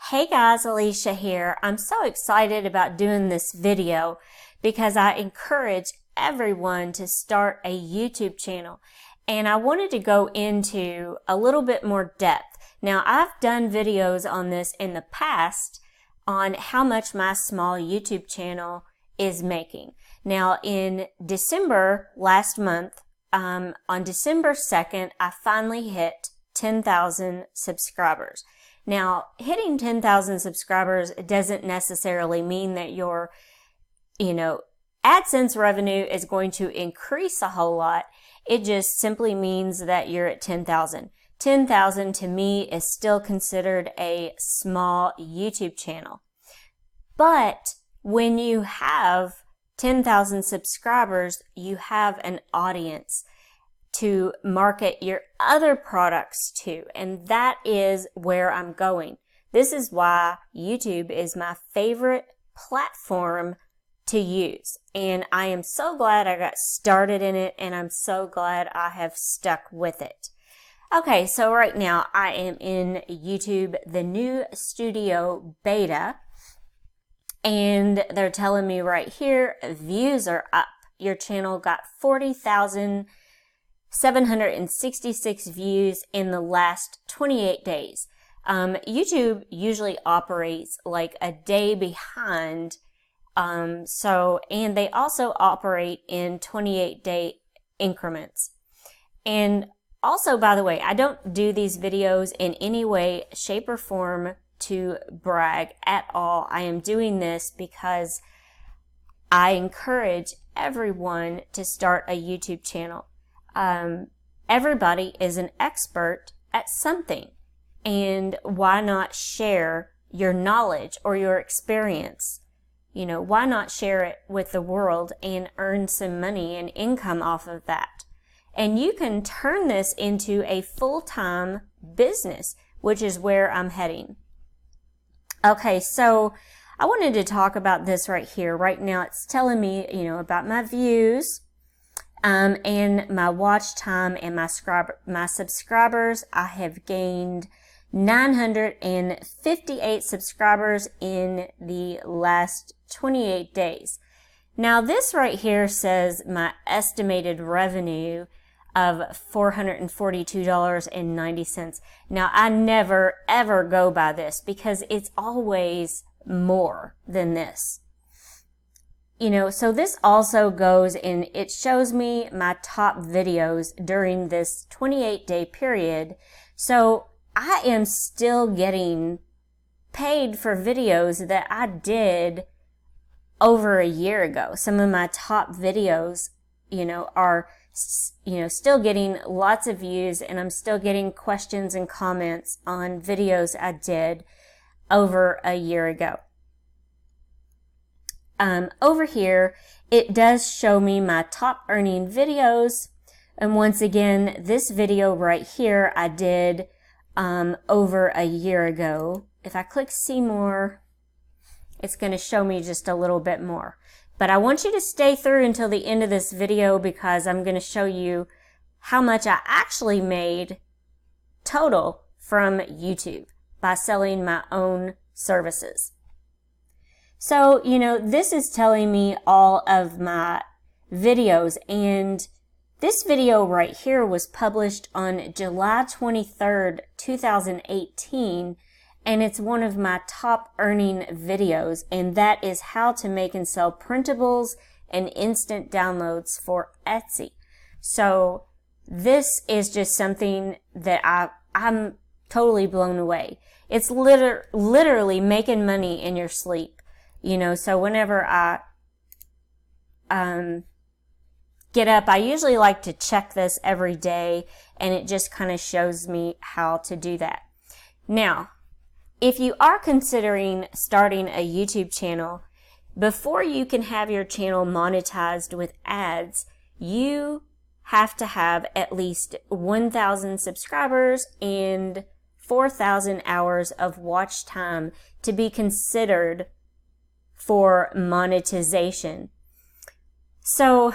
Hey guys, Alicia here. I'm so excited about doing this video because I encourage everyone to start a YouTube channel. And I wanted to go into a little bit more depth. Now, I've done videos on this in the past on how much my small YouTube channel is making. Now, in December last month, on December 2nd, I finally hit 10,000 subscribers. Now, hitting 10,000 subscribers doesn't necessarily mean that your, AdSense revenue is going to increase a whole lot. It just simply means that you're at 10,000. 10,000 to me is still considered a small YouTube channel. But when you have 10,000 subscribers, you have an audience to market your other products to, and that is where I'm going. This is why YouTube is my favorite platform to use, and I am so glad I got started in it, and I'm so glad I have stuck with it. Okay, so right now I am in YouTube, the new studio beta, and they're telling me right here, views are up. Your channel got 40,766 views in the last 28 days. YouTube usually operates like a day behind. And they also operate in 28-day increments. And also, by the way, I don't do these videos in any way, shape, or form to brag at all. I am doing this because I encourage everyone to start a YouTube channel. Everybody is an expert at something, and why not share your knowledge or your experience? Why not share it with the world and earn some money and income off of that? And you can turn this into a full-time business, which is where I'm heading. Okay, so I wanted to talk about this right here. Right now it's telling me, about my views, and my watch time and my subscribers. I have gained 958 subscribers in the last 28 days. Now this right here says my estimated revenue of $442.90. Now I never ever go by this because it's always more than this. So this also goes in, it shows me my top videos during this 28-day period. So I am still getting paid for videos that I did over a year ago. Some of my top videos, are, still getting lots of views, and I'm still getting questions and comments on videos I did over a year ago. Over here, it does show me my top earning videos. And once again, this video right here, I did, over a year ago. If I click see more, it's going to show me just a little bit more. But I want you to stay through until the end of this video because I'm going to show you how much I actually made total from YouTube by selling my own services. So, this is telling me all of my videos, and this video right here was published on July 23rd, 2018, and it's one of my top earning videos, and that is how to make and sell printables and instant downloads for Etsy. So this is just something that I'm totally blown away. It's literally making money in your sleep. So whenever I get up, I usually like to check this every day, and it just kind of shows me how to do that. Now, if you are considering starting a YouTube channel, before you can have your channel monetized with ads, you have to have at least 1,000 subscribers and 4,000 hours of watch time to be considered for monetization. So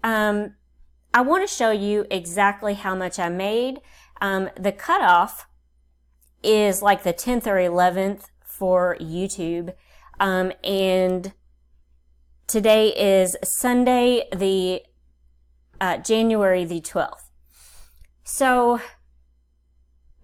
I want to show you exactly how much I made. The cutoff is like the 10th or 11th for YouTube. And today is Sunday, the January the 12th. So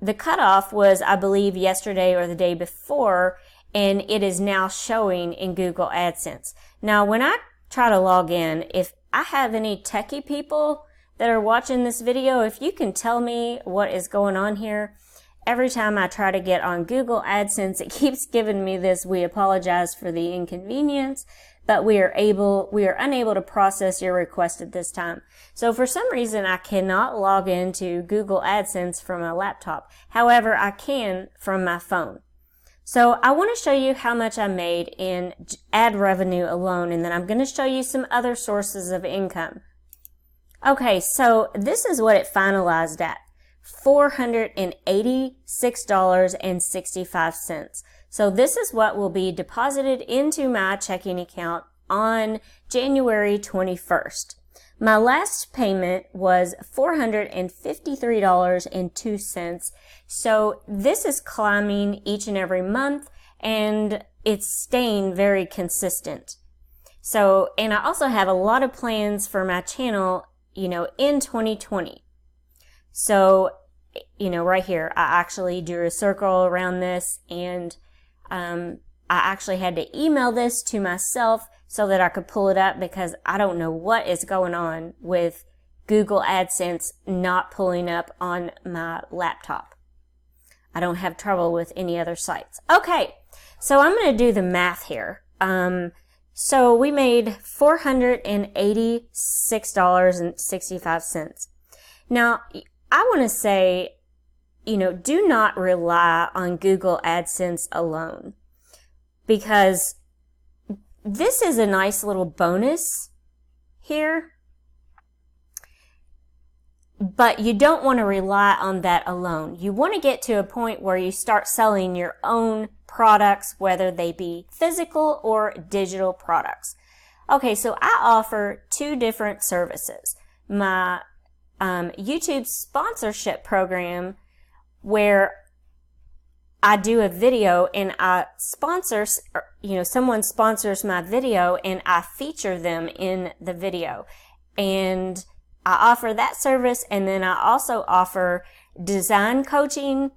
the cutoff was, I believe, yesterday or the day before, and it is now showing in Google AdSense. Now, when I try to log in, if I have any techie people that are watching this video, if you can tell me what is going on here. Every time I try to get on Google AdSense, it keeps giving me this, "We apologize for the inconvenience, but we are unable to process your request at this time." So for some reason, I cannot log into Google AdSense from my laptop. However, I can from my phone. So I want to show you how much I made in ad revenue alone, and then I'm going to show you some other sources of income. Okay, so this is what it finalized at, $486.65. So this is what will be deposited into my checking account on January 21st. My last payment was $453.02. So this is climbing each and every month, and it's staying very consistent. So, and I also have a lot of plans for my channel, in 2020. So, right here, I actually drew a circle around this, and I actually had to email this to myself so that I could pull it up, because I don't know what is going on with Google AdSense not pulling up on my laptop. I don't have trouble with any other sites. Okay, so I'm going to do the math here. So we made $486.65. Now, I want to say, do not rely on Google AdSense alone, because this is a nice little bonus here, but you don't want to rely on that alone. You want to get to a point where you start selling your own products, whether they be physical or digital products. Okay, so I offer two different services. My YouTube sponsorship program, where I do a video and someone sponsors my video and I feature them in the video. And I offer that service, and then I also offer design coaching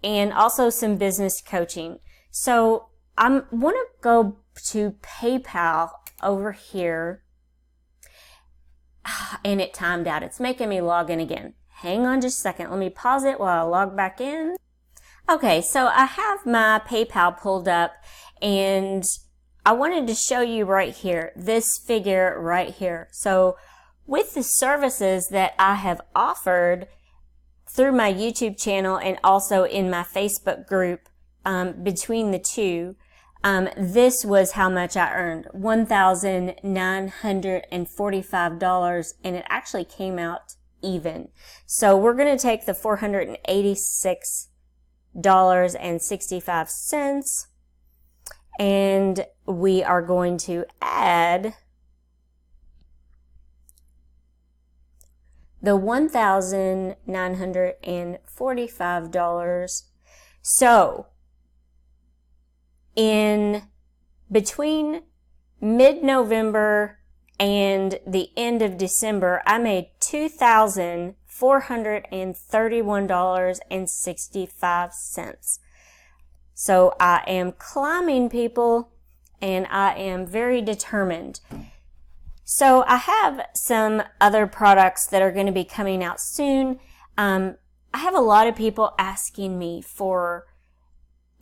and also some business coaching. So I want to go to PayPal over here, and it timed out. It's making me log in again. Hang on just a second. Let me pause it while I log back in. Okay, so I have my PayPal pulled up, and I wanted to show you right here, this figure right here. So with the services that I have offered through my YouTube channel and also in my Facebook group, between the two, this was how much I earned, $1,945, and it actually came out even. So we're going to take the $486.65, and we are going to add the $1,945. So in between mid-November and the end of December, I made $2,431.65. So I am climbing, people, and I am very determined. So I have some other products that are going to be coming out soon. I have a lot of people asking me for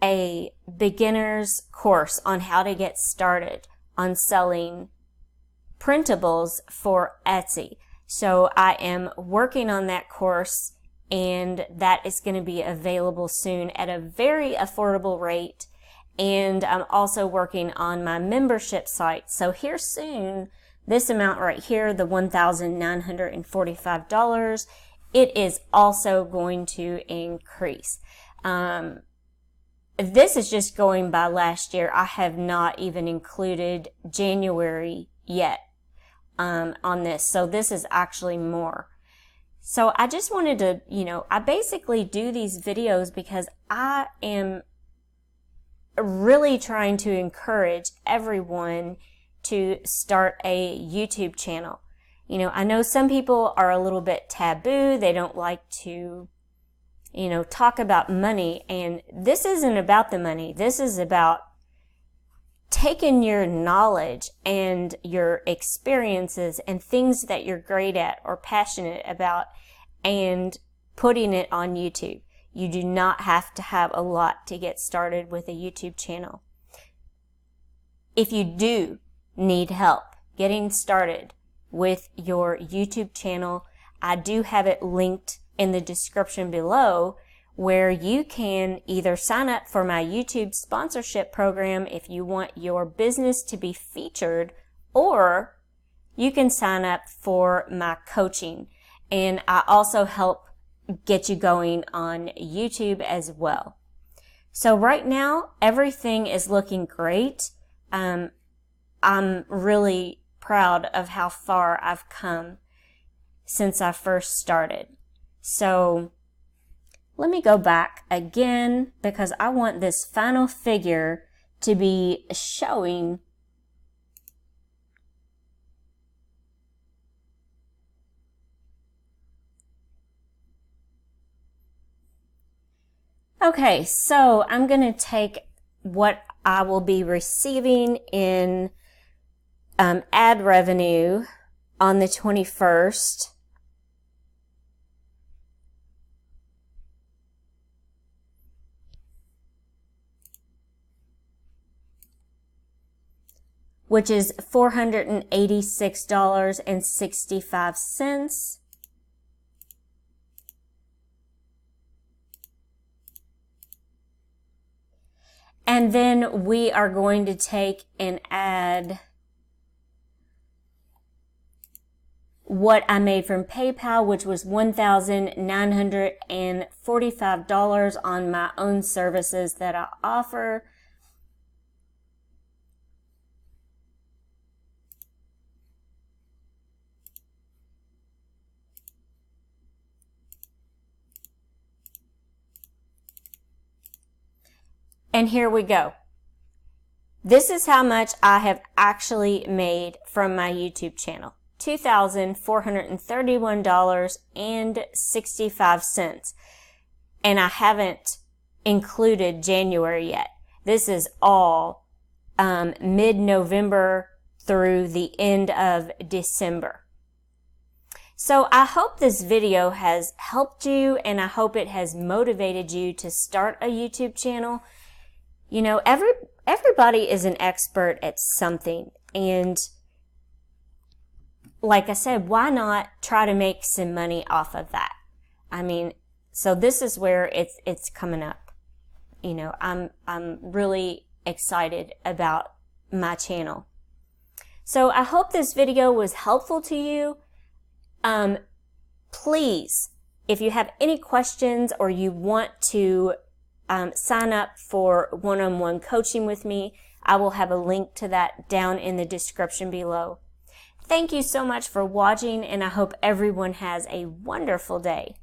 a beginner's course on how to get started on selling printables for Etsy. So I am working on that course, and that is going to be available soon at a very affordable rate. And I'm also working on my membership site. So here soon, this amount right here, the $1,945, it is also going to increase. This is just going by last year. I have not even included January yet on this. So this is actually more. So I just wanted to, I basically do these videos because I am really trying to encourage everyone to start a YouTube channel. You know, I know some people are a little bit taboo. They don't like to, you know, talk about money. And this isn't about the money. This is about taking your knowledge and your experiences and things that you're great at or passionate about and putting it on YouTube. You do not have to have a lot to get started with a YouTube channel. If you do need help getting started with your YouTube channel, I do have it linked in the description below, where you can either sign up for my YouTube sponsorship program if you want your business to be featured, or you can sign up for my coaching. And I also help get you going on YouTube as well. So right now, everything is looking great. I'm really proud of how far I've come since I first started. So let me go back again, because I want this final figure to be showing Okay, so I'm going to take what I will be receiving in ad revenue on the 21st. Which is $486.65. And then we are going to take and add what I made from PayPal, which was $1,945 on my own services that I offer. And here we go. This is how much I have actually made from my YouTube channel. $2,431.65. And I haven't included January yet. This is all mid-November through the end of December. So I hope this video has helped you, and I hope it has motivated you to start a YouTube channel. You know, everybody is an expert at something, and like I said, why not try to make some money off of that? I mean, so this is where it's coming up. You know, I'm really excited about my channel. So I hope this video was helpful to you. Please, if you have any questions or you want to sign up for one-on-one coaching with me, I will have a link to that down in the description below. Thank you so much for watching, and I hope everyone has a wonderful day.